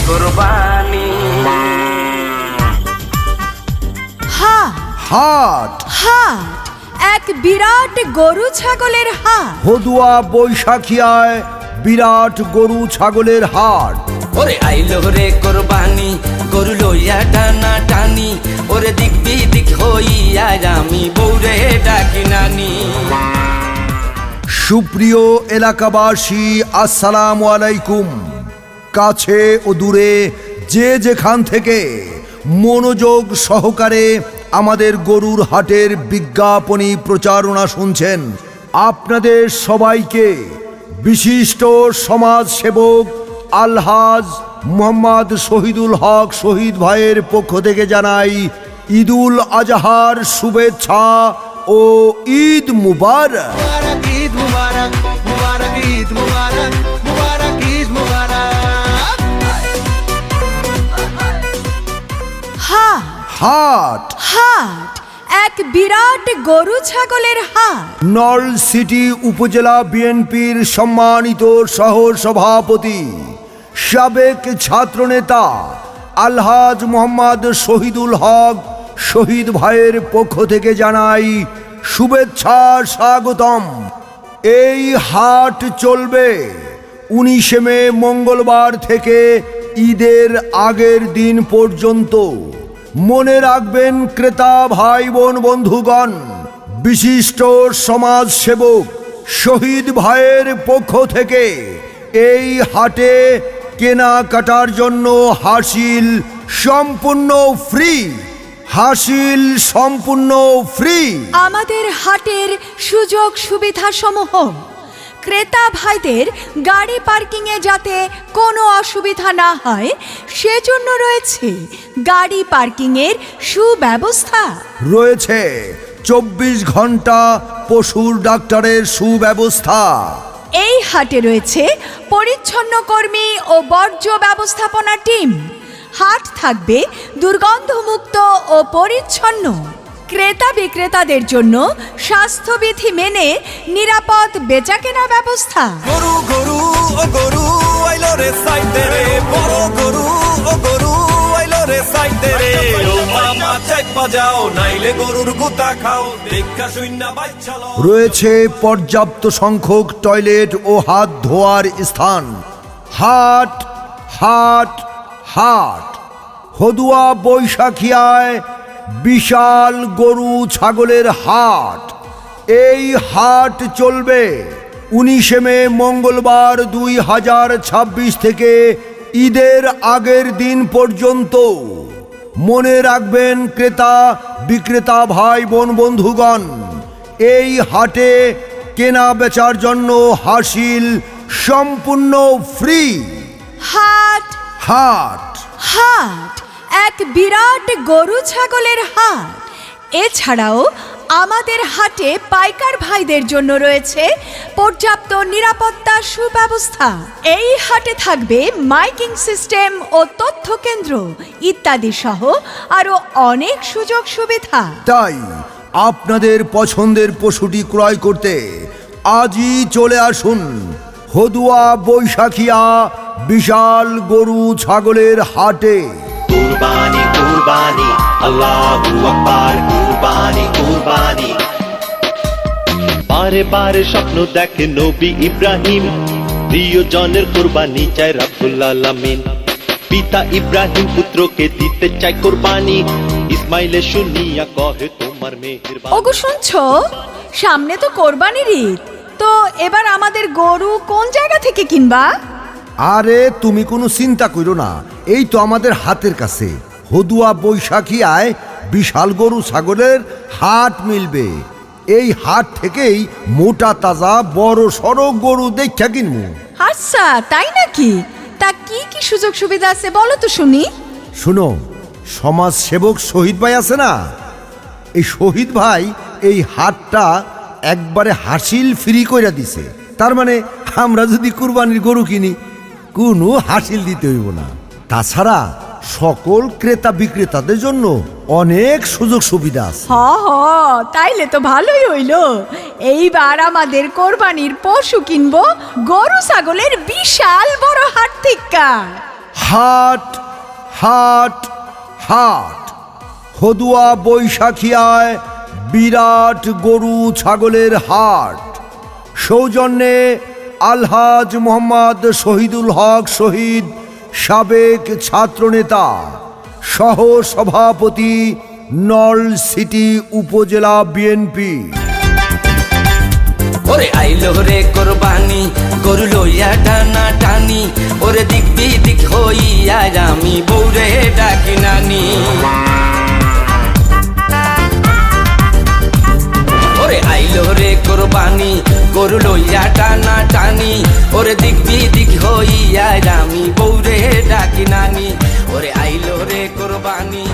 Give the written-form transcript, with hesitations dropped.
কোরবানি। হাট হাট এক বিরাট গরু ছাগলের হাট। হদুয়া বৈশাখিয়ায় বিরাট গরু ছাগলের হাট। ওরে আইলো রে কোরবানি, গরু লইয়া টানা টানি, ওরে দিক বিদিক হইয়া আমি বউরে ডাকি নানি। সুপ্রিয় এলাকাবাসী, আসসালামু আলাইকুম। কাছে ও দূরে যে যেখান থেকে মনোযোগ সহকারে আমাদের গরুর হাটের বিজ্ঞাপনী প্রচারণা শুনছেন, আপনাদের সবাইকে বিশিষ্ট সমাজসেবক আলহাজ মোহাম্মদ শহীদুল হক শহীদ ভাইয়ের পক্ষ থেকে জানাই ঈদুল আজহার শুভেচ্ছা ও ঈদ মুবারক। ঈদ মুবারক, মুবারক ঈদ মুবারক, মুবারক ঈদ মুবারক। হাট হাট এক বিরাট গরু ছাগলের হাট। নলছিটি উপজেলা বিএনপির সম্মানিত সহ সভাপতি সাবেক ছাত্রনেতা আলহাজ মোহাম্মদ শহীদুল হক শহীদ ভাইয়ের পক্ষ থেকে জানাই শুভেচ্ছা, স্বাগতম। এই হাট চলবে 19 মে মঙ্গলবার থেকে ঈদের আগের দিন পর্যন্ত। মনে রাখবেন ক্রেতা ভাই বোন বন্ধুগণ, বিশিষ্ট সমাজসেবক শহীদ ভাইয়ের পক্ষ থেকে এই হাটে কেনাকাটার জন্য হাসিল সম্পূর্ণ ফ্রি। হাসিল সম্পূর্ণ ফ্রি। আমাদের হাটের সুযোগ সুবিধা সমূহ: ক্রেতা ভাইদের গাড়ি পার্কিংয়ে যাতে কোনো অসুবিধা না হয় সেজন্য রয়েছে গাড়ি পার্কিংয়ের সুব্যবস্থা। রয়েছে 24 ঘন্টা পশুর ডাক্তারের সুব্যবস্থা। এই হাটে রয়েছে পরিচ্ছন্ন কর্মী ও বর্জ্য ব্যবস্থাপনা টিম। হাট থাকবে দুর্গন্ধমুক্ত ও পরিচ্ছন্ন। ক্রেতা বিক্রেতাদের জন্য স্বাস্থ্যবিধি মেনে নিরাপদ বেচাকেনা ব্যবস্থা। গরু গরু ও গরু আইলো রে সাইতে রে, বড় গরু ও গরু আইলো রে সাইতে রে। ও মামা চেক বাজাও, নাইলে গরুর গুতা খাও, দেখা শূন্য বাইচালো। রয়েছে পর্যাপ্ত সংখ্যক টয়লেট ও হাত ধোয়ার স্থান। হাট হাট হাট হদুয়া বৈশাখিয়ায় বিশাল গরু ছাগলের হাট। এই হাট চলবে 19 মে মঙ্গলবার 2026 থেকে ঈদের আগের দিন পর্যন্ত। মনে রাখবেন ক্রেতা বিক্রেতা ভাই বোন বন্ধুগণ, এই হাটে কেনা বেচার জন্য হাসিল সম্পূর্ণ ফ্রি। হাট হাট হাট এক বিরাট গরু ছাগলের হাট। এছাড়াও আমাদের হাটে পাইকার ভাইদের জন্য রয়েছে পর্যাপ্ত নিরাপত্তা সুব্যবস্থা। এই হাটে থাকবে মাইকিং সিস্টেম ও তথ্য কেন্দ্র ইত্যাদি সহ আরো অনেক সুযোগ সুবিধা। তাই আপনাদের পছন্দের পশুটি ক্রয় করতে আজই চলে আসুন হদুয়া বৈশাখিয়া বিশাল গরু ছাগলের হাটে। কুরবানি কুরবানি আল্লাহু আকবার, কুরবানি কুরবানি। বারে বারে স্বপ্ন দেখে নবী ইব্রাহিম, প্রিয়জনের কুরবানি চায় রব্বুল আলামিন। পিতা ইব্রাহিম পুত্রকে দিতে চায় কুরবানি, ইসমাইলে শুনিয়া কহে তোমার মেহেরবানি। ওগো শুনছো, সামনে তো কোরবানির ঈদ, তো এবার আমাদের গরু কোন জায়গা থেকে কিনবা? আরে তুমি কোনো চিন্তা করো না, এই তো আমাদের হাতের কাছে হদুয়া বৈশাখিয়ায় বিশাল গরু ছাগলের হাট মিলবে। এই হাট থেকেই মোটা তাজা বড় সড়ো গরু দেখা কিনবো। আচ্ছা তাই নাকি? তা কি কি সুযোগ সুবিধা আছে বলো তো শুনি। শুনো, সমাজ সেবক শহীদ ভাই আছে না, এই শহীদ ভাই এই হাটটা একবারে হাসিল ফ্রি কইরা দিছে। তার মানে আমরা যদি কুরবানির গরু কিনি কোনো হাসিল দিতে হইব না। তাছাড়া সকল ক্রেতা বিক্রেতাদের জন্য অনেক সুযোগ সুবিধা আছে। হ তাইলে তো ভালোই হইলো। এইবার আমাদের কোরবানির পশু কিনবো গরু ছাগলের বিশাল বড় হাট থেকে। হাট হাট হাট হদুয়া বৈশাখিয়ায় বিরাট গরু ছাগলের হাট। সৌজন্যে আলহাজ মোহাম্মদ শহীদুল হক শহীদ, সাবেক ছাত্রনেতা, সহ সভাপতি, নল সিটি উপজেলা বিএনপি। ওরে আইলো রে কোরবানি, গরু লইয়া টানা টানি, ওরে দিক বিদিক হইয়া আমি বউরে ডাকি নানি। ওরে আইলো রে কোরবানি, গরু লইয়া টানা টানি, ওরে দিক বিদিক হইয়া আমি বউরে ডাকি নানি। ওরে আইলো রে কোরবানি।